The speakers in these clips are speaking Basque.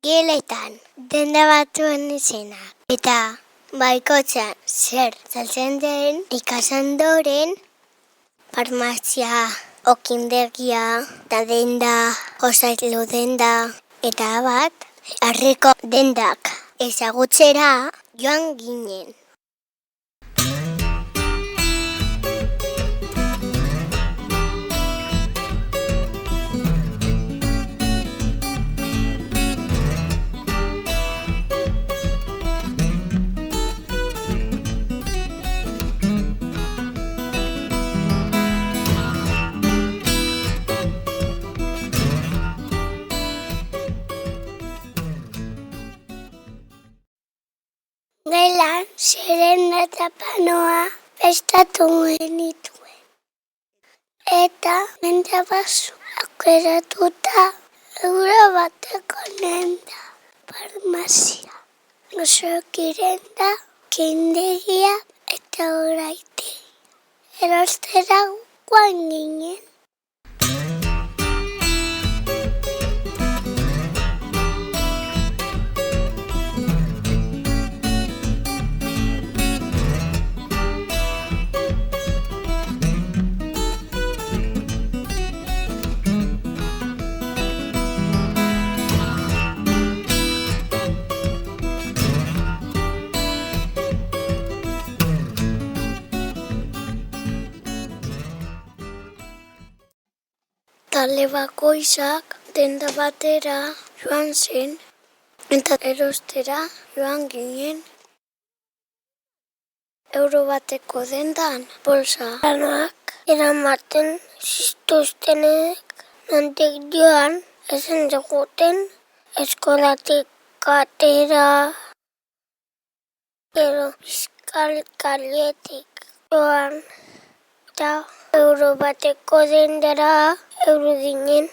Geletan, denda batuen izenak. Eta baikotxan zer saltzen den ikasandoren, farmazia, okindegia, eta denda, osailu denda, eta bat, harriko dendak ezagutzera joan ginen. Gelan, zerenda eta panoa prestatu genituen. Eta denda basu aukeratuta €1 denda farmazia. Nosokirenda, kindegia eta oraite. Erostera joan ginen. Talde bakoitzak denda batera joan zen, eta erostera joan ginen. €1 dendan bolsa lanak eramaten zituztenek nondik joan ezen ziguten eskolatik atera, gero fiskalietik joan, eta €1 dendara euro ginen.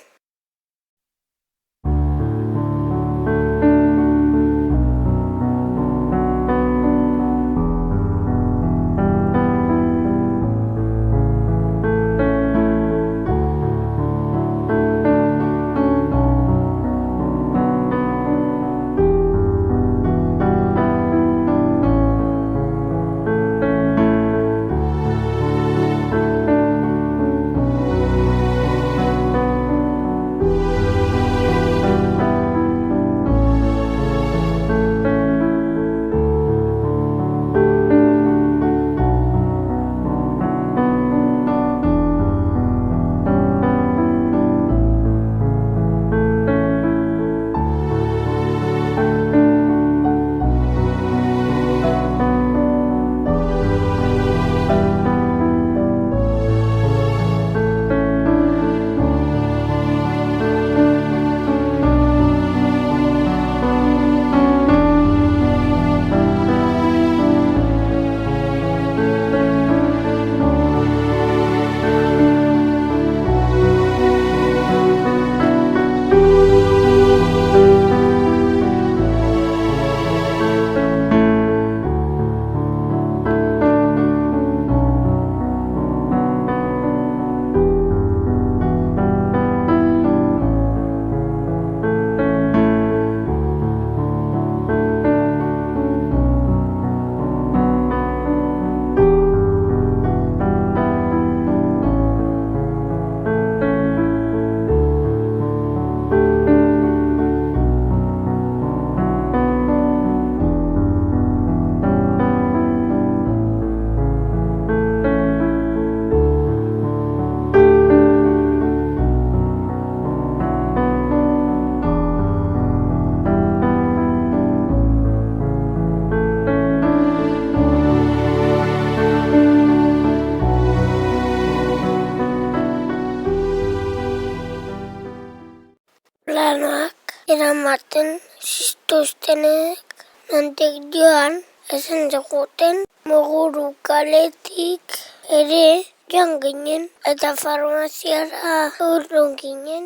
Eramaten zituztenek nondik joan ezen ziguten Moguru kaletik ere joan ginen eta farmaziara urrun ginen.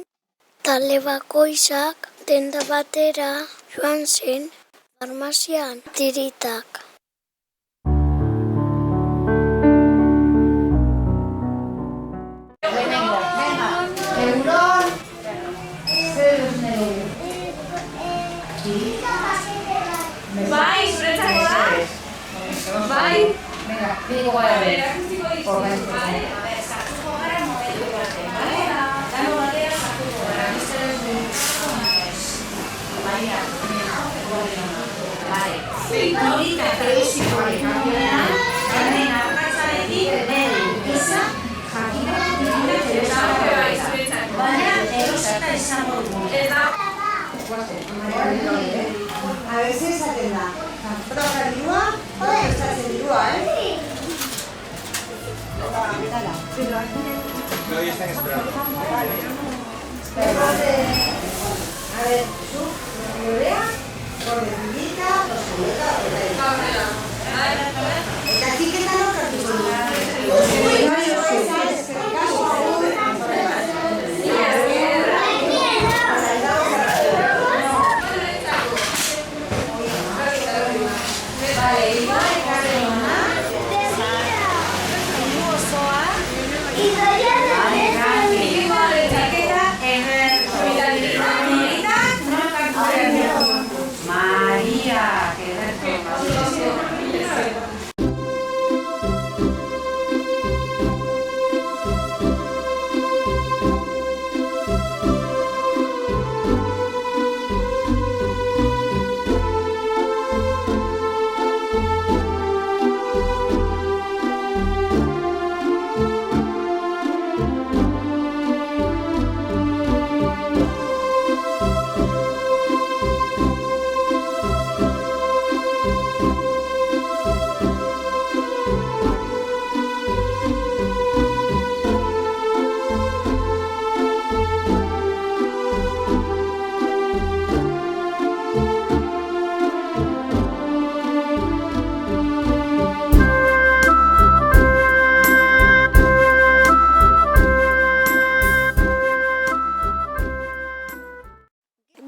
Talde bakoitzak denda batera joan zen farmazian tiritak. Bai, zuretzako da? Bai. Venga, digo gara be. Sartuko gara momentu batean, bale? Dano batean sartuko gara. Baina, bale. Norita preusiko ekanean, hemen arkatzarekin bere izan jakina gure telesakoa. Baina, erosita izango dugu. A veces esaten da. Toka dirua, esaten dirua, No, ya están esperando. A ver, tú, Lorea, Corredillita, Rosaleta, eta txiketan okartuko du.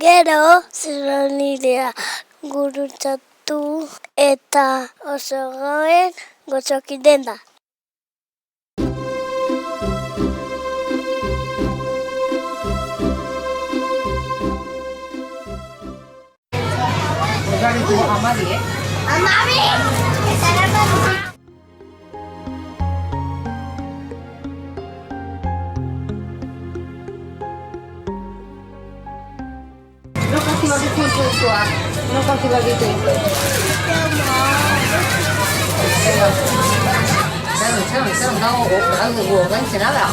Gero, zeronirea gurutzatu eta oso goen gozokin da. Garitu Amabi, Amabi! No cultiva ditu inpultsoak. No cultiva ditu itxaron, dago dugu ordaintzen nada.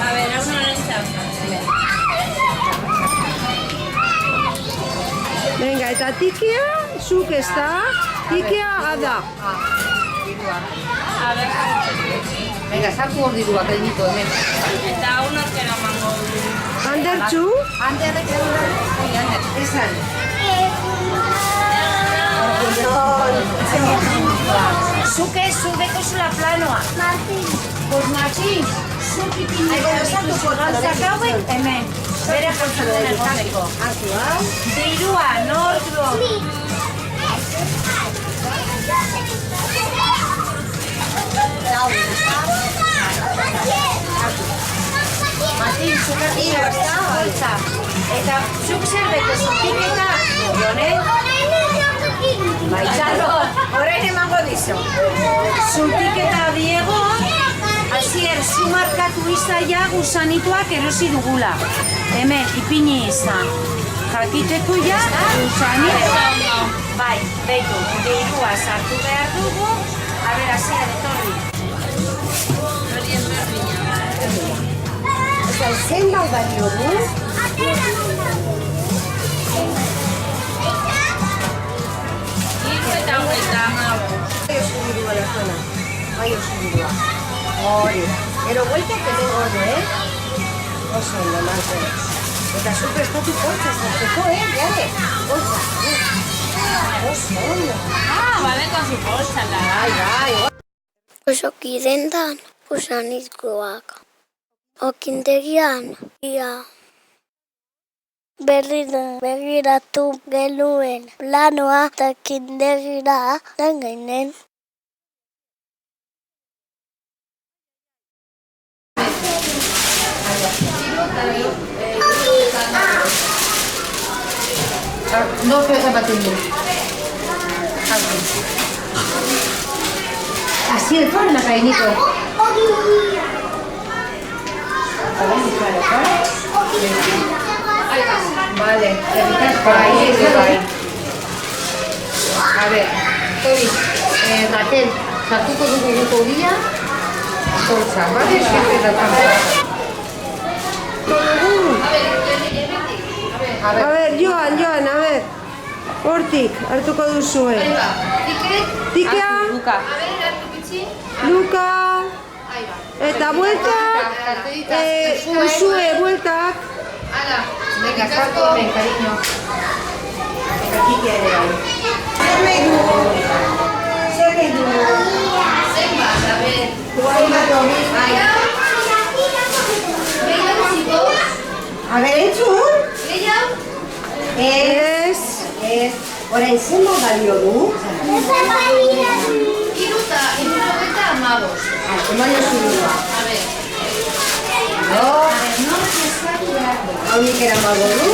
A ver, hau norentzat. Venga, eta tikia, zuk ez da, tikia ada. venga, sartu hor diruak ediniko hemen. Eta hau norkera mango du. Andertzu, Anderrek esan. Zuk beko zula planoa. Martin. Pues Martin, zuk ipiniko dituzu gauzak hauek hemen. Bere jortzen elkarreko. Dirua, nortro. Martin, zuk hartia holtza. Eta zuk zerbeko zutiketa, Jonet? Baitxarro, horrein emango dizo. Zutiketa Diego, hasier zu markatu izaia gusanituak erosi dugula. Hemen, ipini izan. Jakitetu ja, gusanit. Bai, beitu, dirua sartu behar dugu, aber hasier etorri. Eta zen balbaino du? Bai oso dirua. Hori. Gero vuelta que tengo hori, Oso ondo, Marco. Eta zu prestatu poltsa zarteko, Jare? Poltsa. Oso ondo. Vale con su bolsa, Bai, bai. Gozoki dendan, usanitkoak. Okindegian, ia. Begiratu genuen planoa eta kindegira den gainen. No pegas ematen du. Así el forma, cariñito. Vale, ahí está. A ver, Tori, Raquel, sartuko dugu guk horia, poltsa, vale? Siempre la cámara. A ver, Joan, a ver. Hortik, hartuko duzue. Tikea. Luka. Eta bueltak. Duzue, bueltak. Venga, sartu hemen, cariño. Eta Kikea ere bai. Zer nahi du? Zenbat, a ver. A ver, entzun? Ez. Orain zenbat balio du? Irurogeita hamabost. Eman jozu dua. A ver. Hau nik eramango du.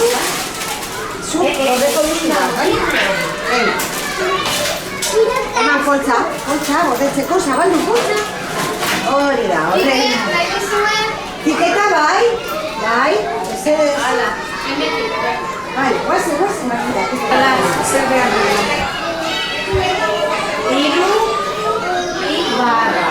Zuk, horreko duzuna, bai? Eman poltsa, gordetzeko, zabaldu poltsa. Hori da, horrein. Tiketa bai? Bai? Hala, bai, guazen, makina. Hala, zer behar dugu. 3 barra.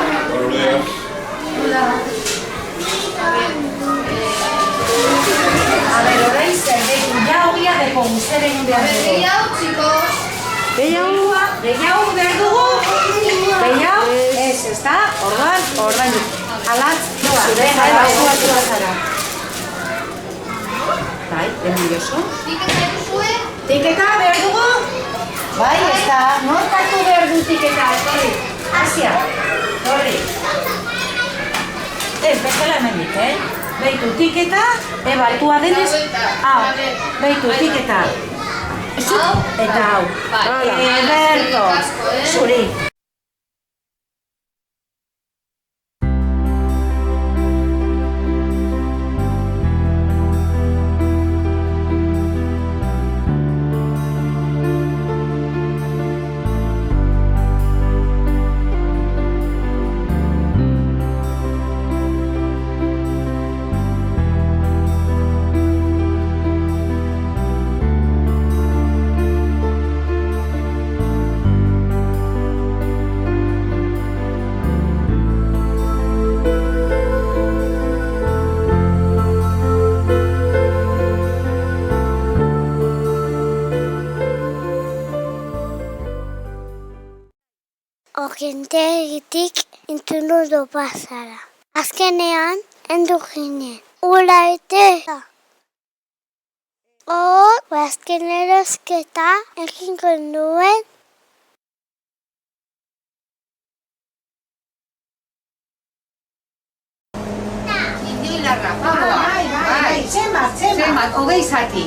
A ver, orain zer deitu, ja hogia deko zer egin behar dugu. Gehiago behar dugu? Gehiago? Ez, ez da? Ordan du. Alatz, joa, zua zara. Bai, benbioso. Tiketa behar dugu? Bai, ez da. Nortatu behar du tiketa, torri. Asia, torri. Ez, bezala hemendik, Beitu tiketa, altua denez. Beitu tiketa. Eta hau. Ederto, zuri. Okindegitik intunu du pasara. Azkenean, endu ginen. Ula eta. Azken erosketa egingo nuen. Zenbat, hogei zati.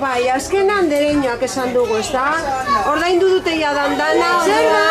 Bai, azkenan dereinoak esan dugu, ez da? Ordaindu dute jadan dana. Zer da?